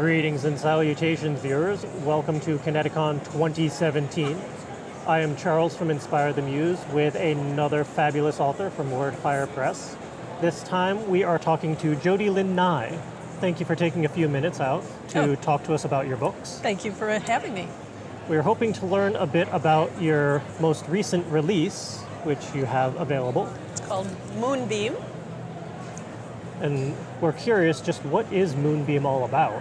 Greetings and salutations, viewers. Welcome to ConnectiCon 2017. I am Charles from Inspire the Muse with another fabulous author from Wordfire Press. This time we are talking to Jody Lynn Nye. Thank you for taking a few minutes out to talk to us about your books. Thank you for having me. We're hoping to learn a bit about your most recent release, which you have available. It's called Moonbeam. And we're curious, just what is Moonbeam all about?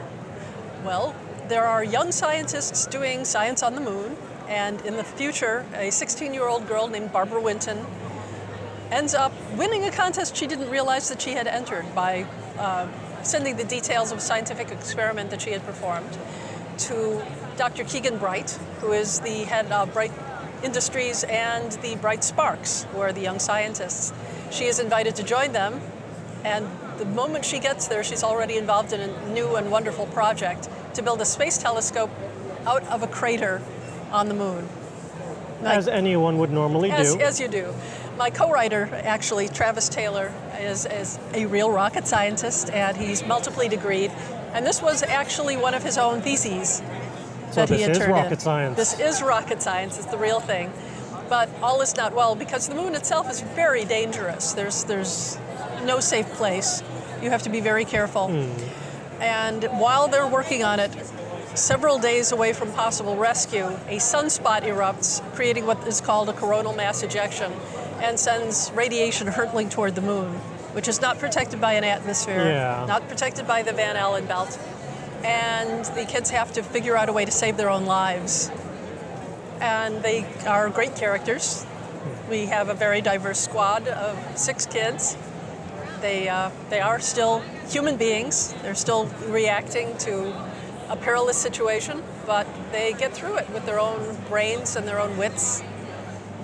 Well, there are young scientists doing science on the moon, and in the future, a 16-year-old girl named Barbara Winton ends up winning a contest she didn't realize that she had entered by sending the details of a scientific experiment that she had performed to Dr. Keegan Bright, who is the head of Bright Industries and the Bright Sparks, who are the young scientists. She is invited to join them, and the moment she gets there, she's already involved in a new and wonderful project to build a space telescope out of a crater on the moon. As anyone would normally do. As you do. My co-writer, actually, Travis Taylor, is a real rocket scientist, and he's multiply degreed. And this was actually one of his own theses that he had turned in. This is rocket science. This is rocket science. It's the real thing. But all is not well, because the moon itself is very dangerous. There's no safe place. You have to be very careful. And while they're working on it, several days away from possible rescue, a sunspot erupts, creating what is called a coronal mass ejection, and sends radiation hurtling toward the moon, which is not protected by an atmosphere, not protected by the Van Allen belt. And the kids have to figure out a way to save their own lives. And they are great characters. We have a very diverse squad of 6 kids. They are still human beings. They're still reacting to a perilous situation, but they get through it with their own brains and their own wits,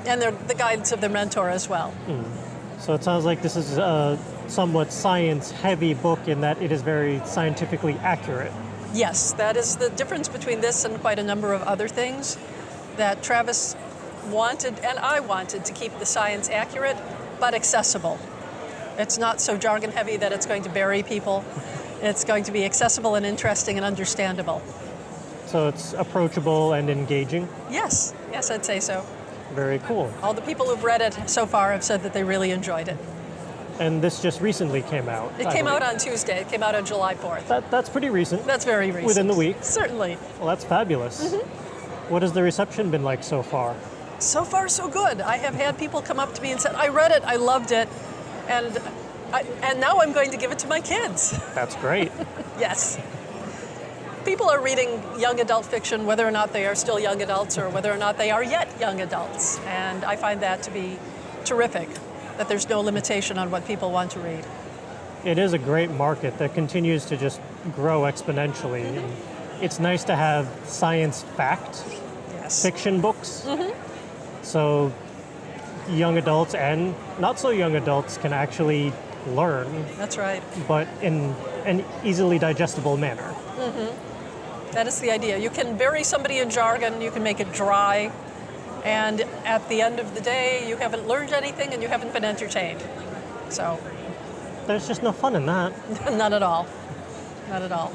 and the guidance of their mentor as well. So it sounds like this is a somewhat science-heavy book in that it is very scientifically accurate. Yes, that is the difference between this and quite a number of other things that Travis wanted, and I wanted, to keep the science accurate, but accessible. It's not so jargon-heavy that it's going to bury people. It's going to be accessible and interesting and understandable. So it's approachable and engaging? Yes, I'd say so. Very cool. All the people who've read it so far have said that they really enjoyed it. And this just recently came out? It came out on Tuesday. It came out on July 4th. That's pretty recent. That's very recent. Within the week? Certainly. Well, that's fabulous. What has the reception been like so far? So far, so good. I have had people come up to me and said, I read it, I loved it, and now I'm going to give it to my kids. That's great. Yes. People are reading young adult fiction, whether or not they are still young adults or whether or not they are yet young adults. And I find that to be terrific, that there's no limitation on what people want to read. It is a great market that continues to just grow exponentially. And it's nice to have science fact fiction books. So young adults and not so young adults can actually learn. That's right. But in an easily digestible manner. That is the idea. You can bury somebody in jargon, you can make it dry, and at the end of the day, you haven't learned anything and you haven't been entertained. So there's just no fun in that. None at all. Not at all.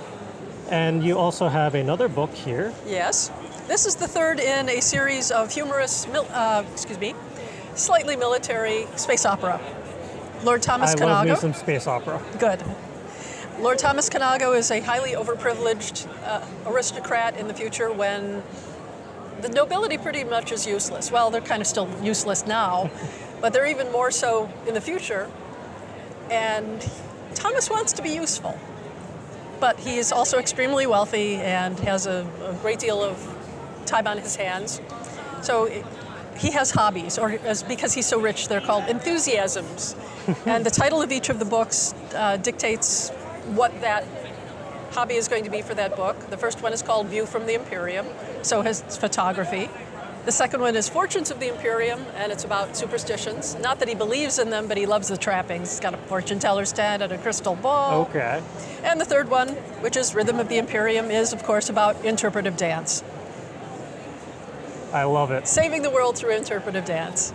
And you also have another book here. Yes. This is the third in a series of humorous, slightly military space opera. Lord Thomas Conago. I love me some space opera. Good. Lord Thomas Conago is a highly overprivileged aristocrat in the future when the nobility pretty much is useless. Well, they're kind of still useless now, but they're even more so in the future. And Thomas wants to be useful, but he is also extremely wealthy and has a great deal of time on his hands. So he has hobbies, or because he's so rich, they're called enthusiasms. And the title of each of the books dictates what that hobby is going to be for that book. The first one is called View from the Imperium, so his photography. The second one is Fortunes of the Imperium, and it's about superstitions. Not that he believes in them, but he loves the trappings. He's got a fortune teller's tent and a crystal ball. Okay. And the third one, which is Rhythm of the Imperium, is, of course, about interpretive dance. I love it. Saving the world through interpretive dance.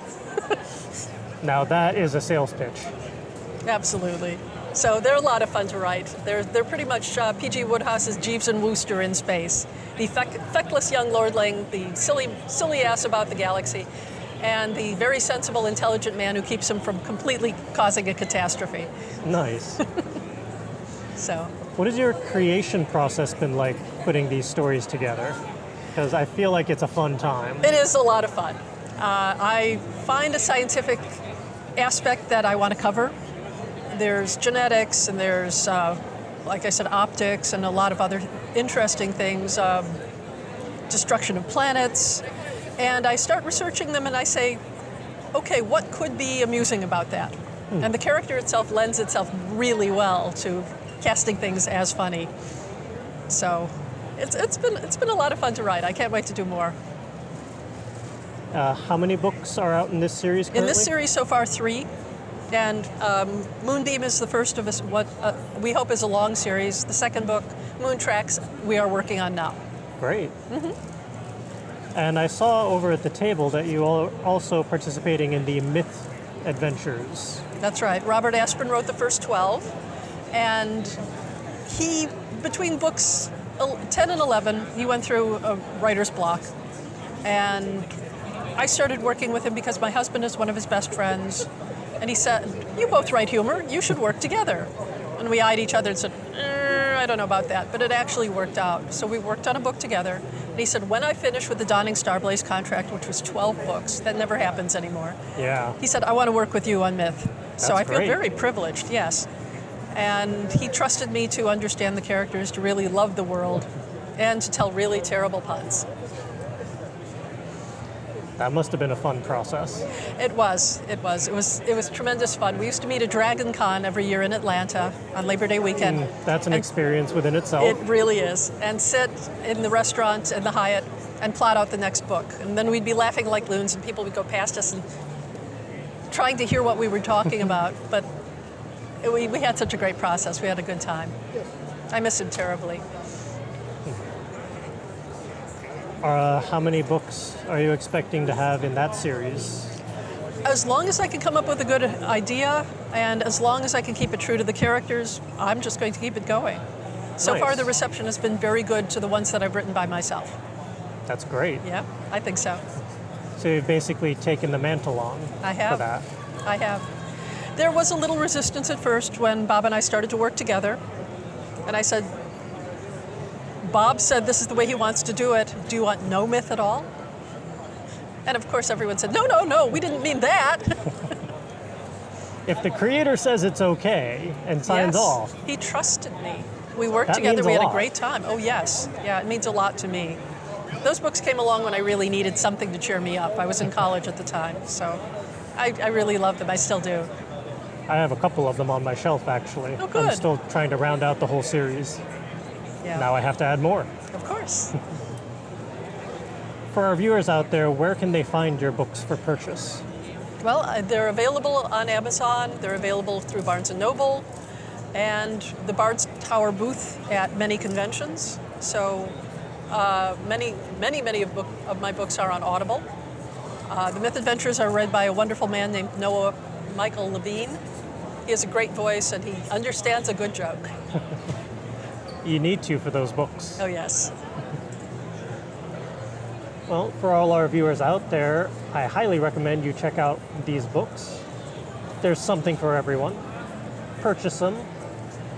Now that is a sales pitch. Absolutely. So they're a lot of fun to write. They're pretty much P.G. Woodhouse's Jeeves and Wooster in space. The feckless young lordling, the silly ass about the galaxy, and the very sensible, intelligent man who keeps him from completely causing a catastrophe. Nice. So, What has your creation process been like putting these stories together? Because I feel like it's a fun time. it is a lot of fun. I find a scientific aspect that I want to cover. There's genetics, and there's, like I said, optics, and a lot of other interesting things, destruction of planets. And I start researching them, and I say, okay, what could be amusing about that? And the character itself lends itself really well to casting things as funny. So it's been a lot of fun to write. I can't wait to do more. How many books are out in this series currently? In this series so far, 3. And Moonbeam is the first of us, what we hope is a long series. The second book, Moon Tracks, we are working on now. Great. And I saw over at the table that you are also participating in the Myth Adventures. That's right. Robert Asprin wrote the first 12. And he, between books 10 and 11, he went through a writer's block. And I started working with him because my husband is one of his best friends. And he said, you both write humor, you should work together. And we eyed each other and said, I don't know about that. But it actually worked out. So we worked on a book together. And he said, when I finish with the Dawning Starblaze contract, which was 12 books, that never happens anymore. Yeah. He said, I want to work with you on Myth. So I feel great. very privileged, yes. And he trusted me to understand the characters, to really love the world, and to tell really terrible puns. That must have been a fun process. It was tremendous fun. We used to meet at Dragon Con every year in Atlanta on Labor Day weekend. That's an experience within itself. It really is. And sit in the restaurant in the Hyatt and plot out the next book. And then we'd be laughing like loons, and people would go past us and trying to hear what we were talking about. But we had such a great process. We had a good time. I miss him terribly. How many books are you expecting to have in that series? As long as I can come up with a good idea, and as long as I can keep it true to the characters, I'm just going to keep it going. So Nice. far, the reception has been very good to the ones that I've written by myself. That's great. Yeah, I think so. So you've basically taken the mantle on I have. for that. I have. There was a little resistance at first when Bob and I started to work together. And I said, Bob said this is the way he wants to do it. Do you want no myth at all? And of course everyone said, no, we didn't mean that. If the creator says it's okay and signs Yes, off, he trusted me. We worked That together, means a we had a lot. great time. Oh yes, yeah, it means a lot to me. Those books came along when I really needed something to cheer me up. I was in college at the time, so I really love them, I still do. I have a couple of them on my shelf actually. Oh, good. I'm still trying to round out the whole series. Yeah, Now I have to add more. of course. For our viewers out there, where can they find your books for purchase? Well, they're available on Amazon, they're available through Barnes & Noble, and the Bard's Tower booth at many conventions. So many of my books are on Audible. The Myth Adventures are read by a wonderful man named Noah Michael Levine. He has a great voice and he understands a good joke. You need to for those books. Oh yes. Well, for all our viewers out there, I highly recommend you check out these books. There's something for everyone. Purchase them,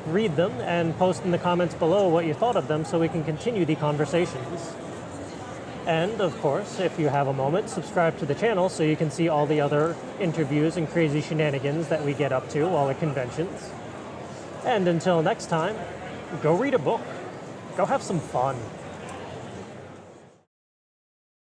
read them, and post in the comments below what you thought of them so we can continue the conversations. And, of course, if you have a moment, subscribe to the channel so you can see all the other interviews and crazy shenanigans that we get up to while at conventions. And until next time, go read a book. Go have some fun.